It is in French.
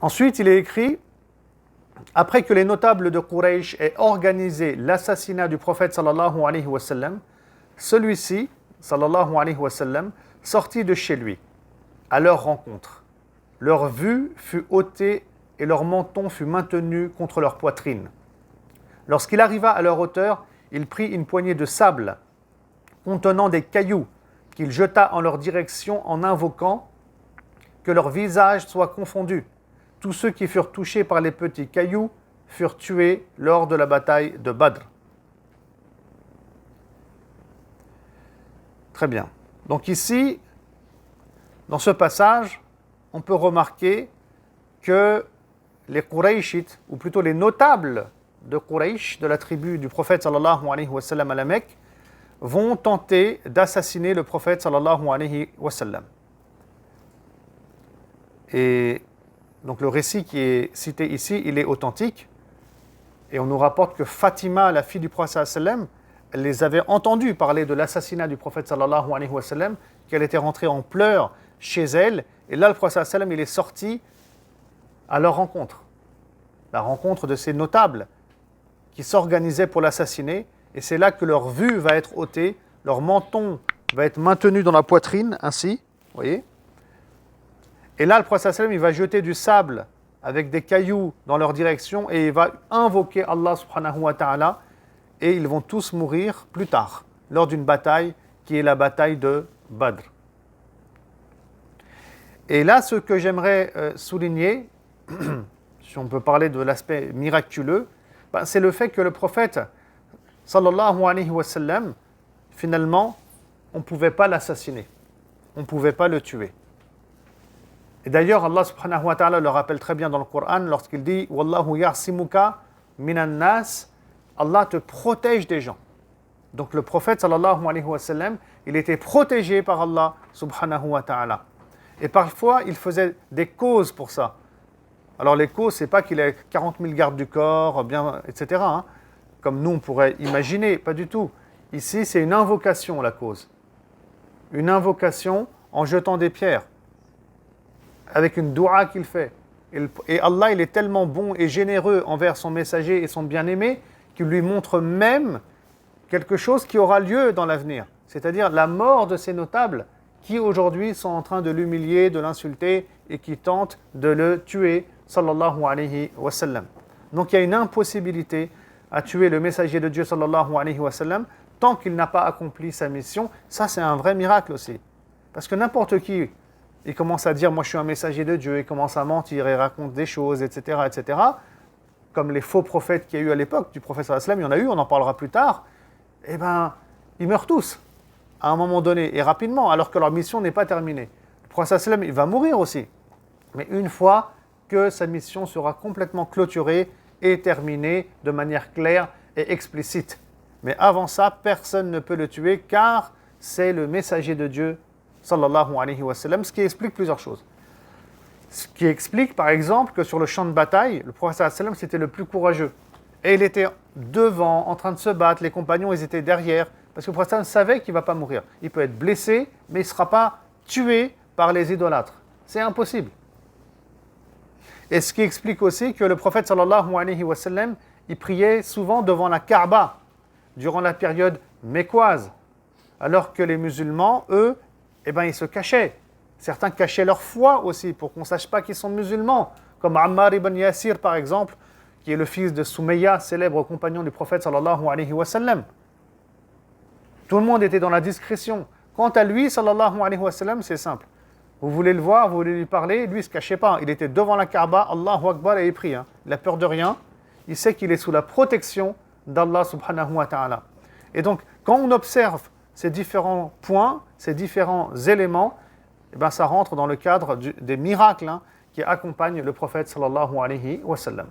Ensuite, il est écrit, après que les notables de Quraysh aient organisé l'assassinat du prophète sallallahu alayhi wa sallam, celui-ci, sallallahu alayhi wa sallam, sortit de chez lui, à leur rencontre. Leur vue fut ôtée et leur menton fut maintenu contre leur poitrine. Lorsqu'il arriva à leur hauteur, il prit une poignée de sable contenant des cailloux qu'il jeta en leur direction en invoquant que leurs visages soient confondus. Tous ceux qui furent touchés par les petits cailloux furent tués lors de la bataille de Badr. Très bien. Donc ici, dans ce passage, on peut remarquer que les Qurayshites, ou plutôt les notables de Quraysh, de la tribu du prophète sallallahu alayhi wa sallam à la Mecque, vont tenter d'assassiner le prophète sallallahu alayhi wa sallam. Et donc le récit qui est cité ici, il est authentique. Et on nous rapporte que Fatima, la fille du prophète sallallahu alayhi wa sallam, elle les avait entendus parler de l'assassinat du prophète sallallahu alayhi wa sallam, qu'elle était rentrée en pleurs chez elle. Et là, le prophète sallallahu alayhi wa sallam, il est sorti à leur rencontre. La rencontre de ces notables qui s'organisaient pour l'assassiner. Et c'est là que leur vue va être ôtée, leur menton va être maintenu dans la poitrine, ainsi, vous voyez. Et là, le prophète sallallahu alayhi wa sallam, il va jeter du sable avec des cailloux dans leur direction et il va invoquer Allah subhanahu wa ta'ala et ils vont tous mourir plus tard, lors d'une bataille qui est la bataille de Badr. Et là, ce que j'aimerais souligner, si on peut parler de l'aspect miraculeux, c'est le fait que le prophète sallallahu alayhi wa sallam, finalement, on ne pouvait pas l'assassiner, on ne pouvait pas le tuer. Et d'ailleurs, Allah subhanahu wa ta'ala le rappelle très bien dans le Coran lorsqu'il dit « Wallahu ya'simuka minan nas » Allah te protège des gens. Donc le prophète sallallahu alayhi wa sallam, il était protégé par Allah subhanahu wa ta'ala. Et parfois, il faisait des causes pour ça. Alors les causes, c'est pas qu'il ait 40 000 gardes du corps, bien, etc. Comme nous, on pourrait imaginer, pas du tout. Ici, c'est une invocation, la cause. Une invocation en jetant des pierres, avec une doua qu'il fait. Et Allah, il est tellement bon et généreux envers son messager et son bien-aimé, qu'il lui montre même quelque chose qui aura lieu dans l'avenir. C'est-à-dire la mort de ces notables qui aujourd'hui sont en train de l'humilier, de l'insulter et qui tentent de le tuer, sallallahu alayhi wa sallam. Donc il y a une impossibilité à tuer le messager de Dieu, sallallahu alayhi wa sallam, tant qu'il n'a pas accompli sa mission. Ça, c'est un vrai miracle aussi. Parce que n'importe qui, il commence à dire « moi je suis un messager de Dieu », il commence à mentir, il raconte des choses, etc., etc., comme les faux prophètes qu'il y a eu à l'époque du prophète sallallahu alayhi wa sallam, il y en a eu, on en parlera plus tard, eh bien, ils meurent tous, à un moment donné, et rapidement, alors que leur mission n'est pas terminée. Le prophète sallallahu alayhi wa sallam, il va mourir aussi, mais une fois que sa mission sera complètement clôturée et terminée de manière claire et explicite. Mais avant ça, personne ne peut le tuer, car c'est le messager de Dieu, sallallahu alayhi wa sallam, ce qui explique plusieurs choses. Ce qui explique, par exemple, que sur le champ de bataille, le prophète sallallahu alayhi wa sallam, c'était le plus courageux. Et il était devant, en train de se battre, les compagnons, ils étaient derrière, parce que le prophète sallallahu alayhi wa sallam savait qu'il ne va pas mourir. Il peut être blessé, mais il ne sera pas tué par les idolâtres. C'est impossible. Et ce qui explique aussi que le prophète sallallahu alayhi wa sallam, il priait souvent devant la Kaaba, durant la période mécoise, alors que les musulmans, eux, eh ben, ils se cachaient. Certains cachaient leur foi aussi, pour qu'on ne sache pas qu'ils sont musulmans, comme Ammar ibn Yasir, par exemple, qui est le fils de Soumeya, célèbre compagnon du prophète sallallahu alayhi wa sallam. Tout le monde était dans la discrétion. Quant à lui, sallallahu alayhi wa sallam, c'est simple. Vous voulez le voir, vous voulez lui parler, lui, il ne se cachait pas. Il était devant la Kaaba, Allahu Akbar, et il prie. Il n'a peur de rien. Il sait qu'il est sous la protection d'Allah subhanahu wa ta'ala. Et donc, quand on observe ces différents points, ces différents éléments, eh ben, ça rentre dans le cadre des miracles qui accompagnent le prophète sallallahu alayhi wa sallam.